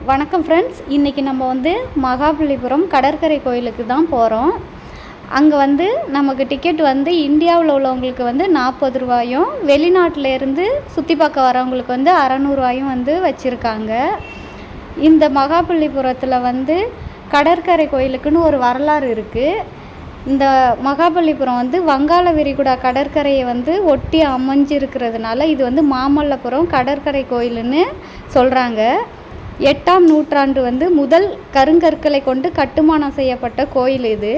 வணக்கம் ஃப்ரெண்ட்ஸ், இன்றைக்கி நம்ம மகாபலிபுரம் கடற்கரை கோயிலுக்கு தான் போகிறோம். அங்கே நமக்கு டிக்கெட் இந்தியாவில் உள்ளவங்களுக்கு 40 ரூபாயும், வெளிநாட்டிலேருந்து சுற்றி பார்க்க வரவங்களுக்கு 600 ரூபாயும் வச்சுருக்காங்க. இந்த மகாபலிபுரத்தில் கடற்கரை கோயிலுக்குன்னு ஒரு வரலாறு இருக்குது. இந்த மகாபலிபுரம் வங்காள விரிகுடா கடற்கரையை ஒட்டி அமைஞ்சிருக்கிறதுனால இது மாமல்லபுரம் கடற்கரை கோயிலுன்னு சொல்கிறாங்க. 8ஆம் நூற்றாண்டு முதல் கருங்கற்களை கொண்டு கட்டுமானம் செய்யப்பட்ட கோயில் இது.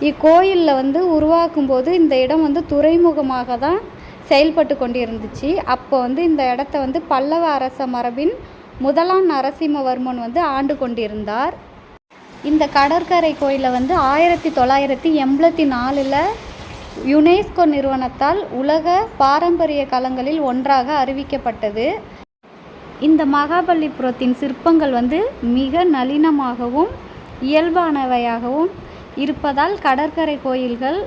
இக்கோயிலில் உருவாக்கும் போது இந்த இடம் துறைமுகமாக தான் செயல்பட்டு கொண்டிருந்துச்சு. அப்போ இந்த இடத்த பல்லவ அரச மரபின் முதலாம் நரசிம்மவர்மன் ஆண்டு கொண்டிருந்தார். இந்த கடற்கரை கோயிலை 1984 யுனெஸ்கோ நிறுவனத்தால் உலக பாரம்பரிய களங்களில் ஒன்றாக அறிவிக்கப்பட்டது. இந்த மகாபலிபுரத்தின் சிற்பங்கள் மிக நளினமாகவும் இயல்பானவையாகவும் இருப்பதால் கடற்கரை கோயில்கள்,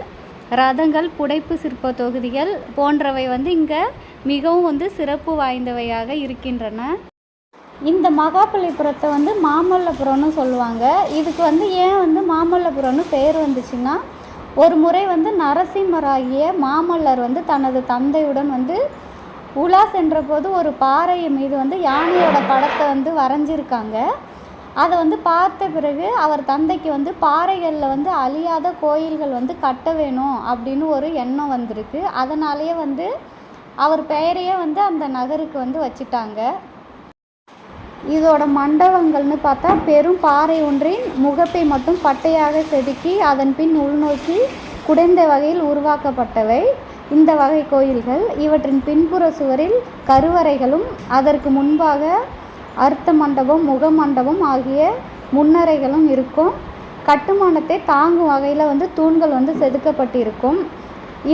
ரதங்கள், புடைப்பு சிற்ப தொகுதிகள் போன்றவை இங்கே மிகவும் சிறப்பு வாய்ந்தவையாக இருக்கின்றன. இந்த மகாபலிபுரத்தை மாமல்லபுரம்னு சொல்லுவாங்க. இதுக்கு ஏன் மாமல்லபுரம்னு பெயர் வந்துச்சுன்னா, ஒரு முறை நரசிம்மராகிய மாமல்லர் தனது தந்தையுடன் உலா சென்றபோது ஒரு பாறை மீது யானையோட படத்தை வரைஞ்சிருக்காங்க. அதை பார்த்த பிறகு அவர் தந்தைக்கு பாறைகளில் அழியாத கோயில்கள் கட்ட வேணும் அப்படின்னு ஒரு எண்ணம் வந்திருக்கு. அதனாலேயே அவர் பெயரையே அந்த நகருக்கு வச்சுட்டாங்க. இதோட மண்டபங்கள்னு பார்த்தா பெரும் பாறை ஒன்றின் முகப்பை மட்டும் பட்டையாக செதுக்கி அதன் பின் உள்நோக்கி குடைந்த வகையில் உருவாக்கப்பட்டவை இந்த வகை கோயில்கள். இவற்றின் பின்புற சுவரில் கருவறைகளும் அதற்கு முன்பாக அர்த்த மண்டபம், முக மண்டபம் ஆகிய முன்னறைகளும் இருக்கும். கட்டுமானத்தை தாங்கும் வகையில் தூண்கள் செதுக்கப்பட்டிருக்கும்.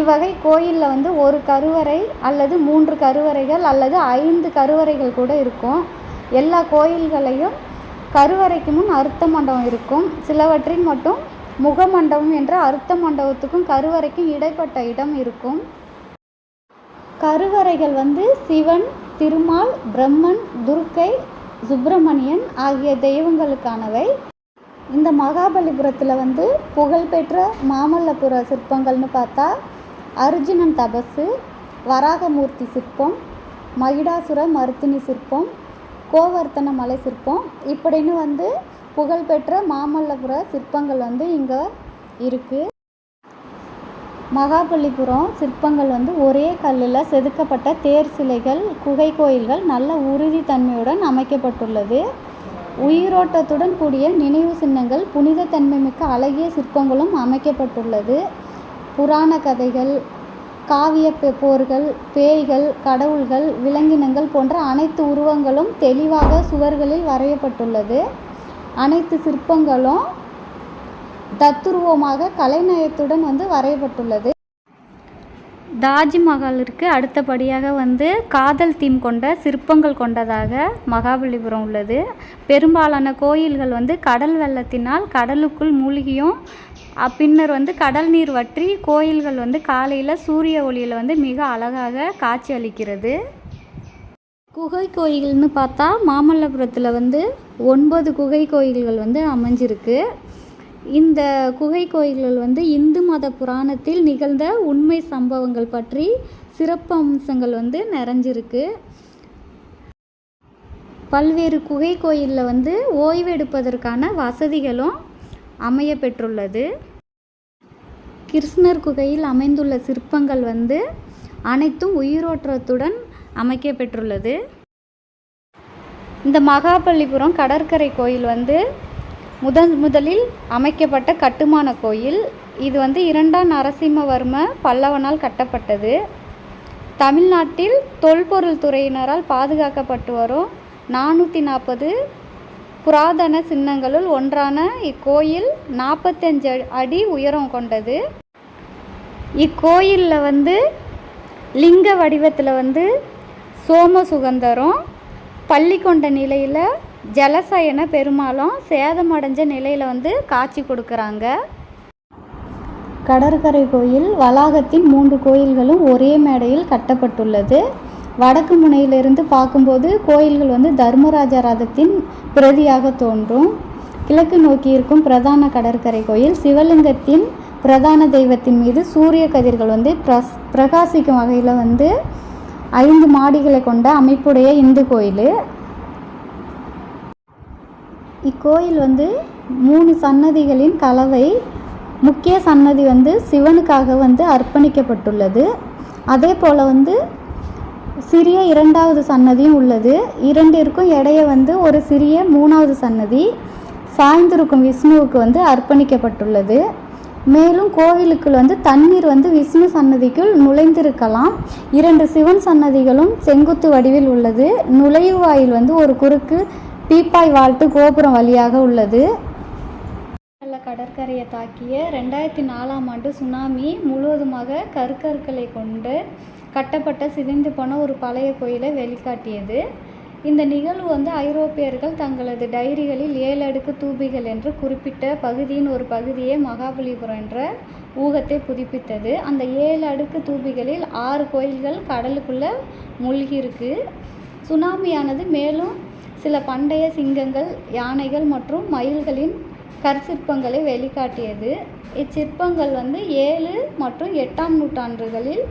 இவ்வகை கோயிலில் ஒரு கருவறை அல்லது 3 கருவறைகள் அல்லது 5 கருவறைகள் கூட இருக்கும். எல்லா கோயில்களையும் கருவறைக்கு முன் அர்த்த மண்டபம் இருக்கும். சிலவற்றின் மட்டும் முக மண்டபம் என்ற அர்த்த மண்டபத்துக்கும் கருவறைக்கும் இடைப்பட்ட இடம் இருக்கும். கருவறைகள் சிவன், திருமால், பிரம்மன், துர்க்கை, சுப்பிரமணியன் ஆகிய தெய்வங்களுக்கானவை. இந்த மகாபலிபுரத்தில் புகழ்பெற்ற மாமல்லபுர சிற்பங்கள்னு பார்த்தா அர்ஜுனன் தபசு, வராகமூர்த்தி சிற்பம், மகிடாசுர மர்த்தினி சிற்பம், கோவர்த்தன மலை சிற்பம் இப்படின்னு புகழ்பெற்ற மாமல்லபுர சிற்பங்கள் இங்கே இருக்குது. மகாபலிபுரம் சிற்பங்கள் ஒரே கல்லில் செதுக்கப்பட்ட தேர் சிலைகள், குகை கோயில்கள் நல்ல உறுதித்தன்மையுடன் அமைக்கப்பட்டுள்ளது. உயிரோட்டத்துடன் கூடிய நினைவு சின்னங்கள், புனித தன்மை மிக்க அழகிய சிற்பங்களும் அமைக்கப்பட்டுள்ளது. புராண கதைகள், காவிய போர்கள், பேய்கள், கடவுள்கள், விலங்கினங்கள் போன்ற அனைத்து உருவங்களும் தெளிவாக சுவர்களில் வரையப்பட்டுள்ளது. அனைத்து சிற்பங்களும் தத்துருவமாக கலைநயத்துடன் வரையப்பட்டுள்ளது. தாஜ்மஹாலிற்கு அடுத்தபடியாக காதல் தீம் கொண்ட சிற்பங்கள் கொண்டதாக மகாபலிபுரம் உள்ளது. பெரும்பாலான கோயில்கள் கடல் வெள்ளத்தினால் கடலுக்குள் மூழ்கியும் பின்னர் கடல் நீர் வற்றி கோயில்கள் காலையில் சூரிய ஒளியில் மிக அழகாக காட்சி அளிக்கிறது. குகை கோயில்னு பார்த்தா மாமல்லபுரத்தில் 9 குகை கோயில்கள் அமைஞ்சிருக்கு. இந்த குகை கோயில்கள் இந்து மத புராணத்தில் நிகழ்ந்த உண்மை சம்பவங்கள் பற்றி சிறப்பு அம்சங்கள் நிறைஞ்சிருக்கு. பல்வேறு குகை கோயிலில் ஓய்வெடுப்பதற்கான வசதிகளும் அமைய பெற்றுள்ளது. கிருஷ்ணர் குகையில் அமைந்துள்ள சிற்பங்கள் அனைத்தும் உயிரோற்றத்துடன் அமைக்க பெற்றுள்ளது. இந்த மகாபலிபுரம் கடற்கரை கோயில் முதலில் அமைக்கப்பட்ட கட்டுமான கோயில். இது 2ஆம் நரசிம்மவர்ம பல்லவனால் கட்டப்பட்டது. தமிழ்நாட்டில் தொல்பொருள் துறையினரால் பாதுகாக்கப்பட்டு வரும் 440 புராதன சின்னங்களுள் ஒன்றான இக்கோயில் 45 அடி உயரம் கொண்டது. இக்கோயிலில் லிங்க வடிவத்தில் சோமசுகந்தரும், பள்ளி கொண்ட நிலையில் ஜலசயன பெருமாளும் சேதமடைஞ்ச நிலையில் காட்சி கொடுக்குறாங்க. கடற்கரை கோயில் வளாகத்தின் 3 கோயில்களும் ஒரே மேடையில் கட்டப்பட்டுள்ளது. வடக்கு முனையிலிருந்து பார்க்கும்போது கோயில்கள் வந்து தர்மராஜா ரதத்தின் பிரதியாக தோன்றும். கிழக்கு நோக்கி இருக்கும் பிரதான கடற்கரை கோயில் சிவலிங்கத்தின் பிரதான தெய்வத்தின் மீது சூரிய கதிர்கள் வந்து பிரகாசிக்கும் வகையில் வந்து 5 மாடிகளை கொண்ட அமைப்புடைய இந்து கோயில். இக்கோயில் வந்து 3 சன்னதிகளின் கலவை. முக்கிய சன்னதி வந்து சிவனுக்காக வந்து அர்ப்பணிக்கப்பட்டுள்ளது. அதே போல் வந்து சிறிய 2வது சன்னதியும் உள்ளது. இரண்டிற்கும் இடையே வந்து ஒரு சிறிய 3வது சன்னதி சாய்ந்திருக்கும் விஷ்ணுவுக்கு வந்து அர்ப்பணிக்கப்பட்டுள்ளது. மேலும் கோவிலுக்குள் வந்து தண்ணீர் வந்து விஷ்ணு சன்னதிக்குள் நுழைந்திருக்கலாம். 2 சிவன் சன்னதிகளும் செங்குத்து வடிவில் உள்ளது. நுழைவாயில் வந்து ஒரு குறுக்கு பீப்பாய் வால்ட்டு கோபுரம் வழியாக உள்ளது. கடற்கரையை தாக்கிய 2004ஆம் ஆண்டு சுனாமி முழுவதுமாக கற்களை கொண்டு கட்டப்பட்ட சிதைந்து போன ஒரு பழைய கோயிலை வெளிக்காட்டியது. இந்த நிகழ்வு வந்து ஐரோப்பியர்கள் தங்களது டைரிகளில் 7 அடுக்கு தூபிகள் என்று குறிப்பிட்ட பகுதியின் ஒரு பகுதியே மகாபலிபுரம் என்ற ஊகத்தை புதுப்பித்தது. அந்த 7 அடுக்கு தூபிகளில் 6 கோயில்கள் கடலுக்குள்ளே மூழ்கியிருக்கு. சுனாமியானது மேலும் சில பண்டைய சிங்கங்கள், யானைகள் மற்றும் மயில்களின் கற்சிற்பங்களை வெளிக்காட்டியது. இச்சிற்பங்கள் வந்து 7 மற்றும் 8ஆம் நூற்றாண்டுகளில்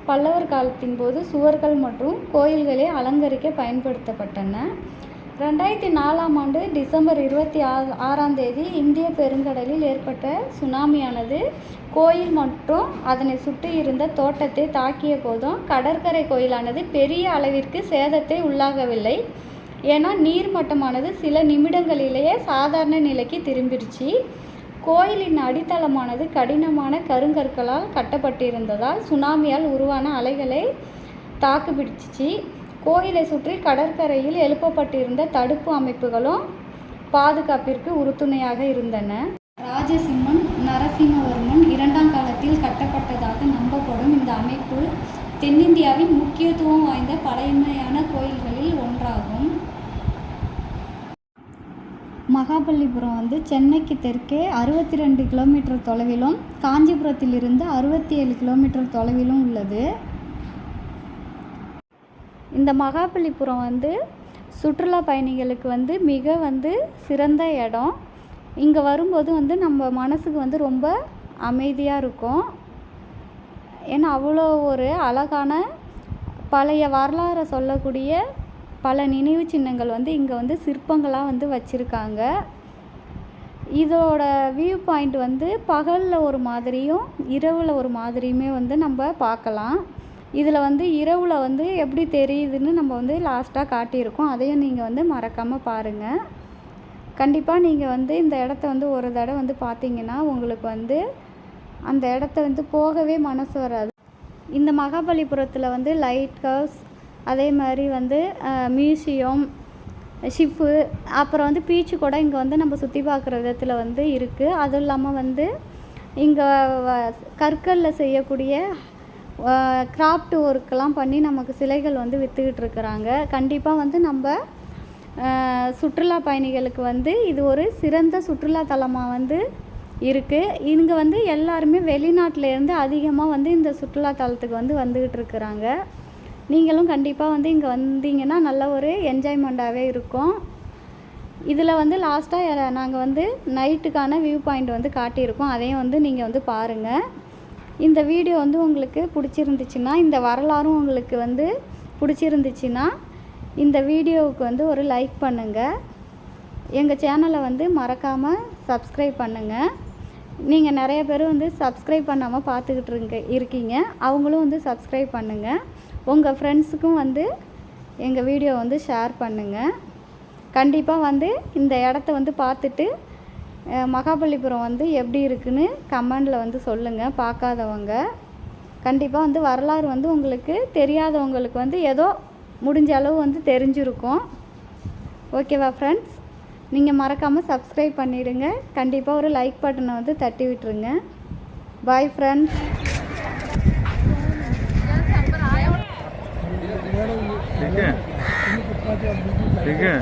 பல்லவர் காலத்தின் போது சுவர்கள் மற்றும் கோயில்களை அலங்கரிக்க பயன்படுத்தப்பட்டன. 2004ஆம் ஆண்டு டிசம்பர் 26ஆம் தேதி இந்திய பெருங்கடலில் ஏற்பட்ட சுனாமியானது கோயில் மற்றும் அதனை சுற்றி இருந்த தோட்டத்தை தாக்கிய போதும் கடற்கரை கோயிலானது பெரிய அளவிற்கு சேதத்தை உள்ளாகவில்லை. ஏன்னா நீர்மட்டமானது சில நிமிடங்களிலேயே சாதாரண நிலைக்கு திரும்பிடுச்சு. கோயிலின் அடித்தளமானது கடினமான கருங்கற்களால் கட்டப்பட்டிருந்ததால் சுனாமியால் உருவான அலைகளை தாக்கு பிடிச்சிச்சு. கோயிலை சுற்றி கடற்கரையில் எழுப்பப்பட்டிருந்த தடுப்பு அமைப்புகளும் பாதுகாப்பிற்கு உறுதுணையாக இருந்தன. ராஜசிம்மன் நரசிம்மவர்மன் 2ஆம் காலத்தில் கட்டப்பட்டதாக நம்பப்படும் இந்த அமைப்பு தென்னிந்தியாவின் முக்கியத்துவம் வாய்ந்த பழமையான கோயில்களில் ஒன்றாகும். மகாபலிபுரம் வந்து சென்னைக்கு தெற்கே 62 கிலோமீட்டர் தொலைவிலும் காஞ்சிபுரத்திலிருந்து 67 கிலோமீட்டர் தொலைவிலும் உள்ளது. இந்த மகாபலிபுரம் வந்து சுற்றுலா பயணிகளுக்கு வந்து மிக வந்து சிறந்த இடம். இங்கே வரும்போது வந்து நம்ம மனசுக்கு வந்து ரொம்ப அமைதியாக இருக்கும். ஏன்னா அவ்வளோ ஒரு அழகான பழைய வரலாறை சொல்லக்கூடிய பல நினைவு சின்னங்கள் வந்து இங்கே வந்து சிற்பங்களாக வந்து வச்சுருக்காங்க. இதோட வியூ பாயிண்ட் வந்து பகலில் ஒரு மாதிரியும் இரவில் ஒரு மாதிரியுமே வந்து நம்ம பார்க்கலாம். இதில் வந்து இரவில் வந்து எப்படி தெரியுதுன்னு நம்ம வந்து லாஸ்ட்டாக காட்டியிருக்கோம். அதையும் நீங்கள் வந்து மறக்காமல் பாருங்கள். கண்டிப்பாக நீங்கள் வந்து இந்த இடத்த வந்து ஒரு தடவை வந்து பார்த்தீங்கன்னா உங்களுக்கு வந்து அந்த இடத்த வந்து போகவே மனசு வராது. இந்த மகாபலிபுரத்தில் வந்து லைட் ஹவுஸ், அதே மாதிரி வந்து மியூசியம், ஷிப்பு, அப்புறம் வந்து பீச்சு கூட இங்கே வந்து நம்ம சுற்றி பார்க்குற விதத்தில் வந்து இருக்குது. அதுவும் இல்லாமல் வந்து இங்கே கற்களில் செய்யக்கூடிய கிராஃப்ட் ஒர்க்கெலாம் பண்ணி நமக்கு சிலைகள் வந்து விற்றுக்கிட்டு இருக்கிறாங்க. கண்டிப்பாக வந்து நம்ம சுற்றுலா பயணிகளுக்கு வந்து இது ஒரு சிறந்த சுற்றுலா தலமாக வந்து இருக்குது. இங்கே வந்து எல்லாருமே வெளிநாட்டிலேருந்து அதிகமாக வந்து இந்த சுற்றுலா தலத்துக்கு வந்து வந்துக்கிட்டு இருக்கிறாங்க. நீங்களும் கண்டிப்பாக வந்து இங்கே வந்தீங்கன்னா நல்ல ஒரு என்ஜாய்மெண்ட்டாகவே இருக்கும். இதில் வந்து லாஸ்ட்டாக நாங்கள் வந்து நைட்டுக்கான வியூ பாயிண்ட் வந்து காட்டியிருக்கோம். அதையும் வந்து நீங்கள் வந்து பாருங்கள். இந்த வீடியோ வந்து உங்களுக்கு பிடிச்சிருந்துச்சுன்னா, இந்த வரலாறும் உங்களுக்கு வந்து பிடிச்சிருந்துச்சுன்னா இந்த வீடியோவுக்கு வந்து ஒரு லைக் பண்ணுங்கள். எங்கள் சேனலை வந்து மறக்காமல் சப்ஸ்கிரைப் பண்ணுங்கள். நீங்கள் நிறைய பேர் வந்து சப்ஸ்கிரைப் பண்ணாமல் பார்த்துக்கிட்டு இருக்கீங்க. அவங்களும் வந்து சப்ஸ்கிரைப் பண்ணுங்கள். உங்கள் ஃப்ரெண்ட்ஸுக்கும் வந்து எங்கள் வீடியோ வந்து ஷேர் பண்ணுங்கள். கண்டிப்பாக வந்து இந்த இடத்த வந்து பார்த்துட்டு மகாபலிபுரம் வந்து எப்படி இருக்குன்னு கமெண்டில் வந்து சொல்லுங்கள். பார்க்காதவங்க கண்டிப்பாக வந்து வரலாறு வந்து உங்களுக்கு தெரியாதவங்களுக்கு வந்து ஏதோ முடிஞ்ச அளவு வந்து தெரிஞ்சிருக்கும். ஓகேவா ஃப்ரெண்ட்ஸ்? நீங்கள் மறக்காமல் சப்ஸ்கிரைப் பண்ணிவிடுங்க. கண்டிப்பாக ஒரு லைக் பட்டனை வந்து தட்டி விட்டுருங்க. Bye friends. ठीक है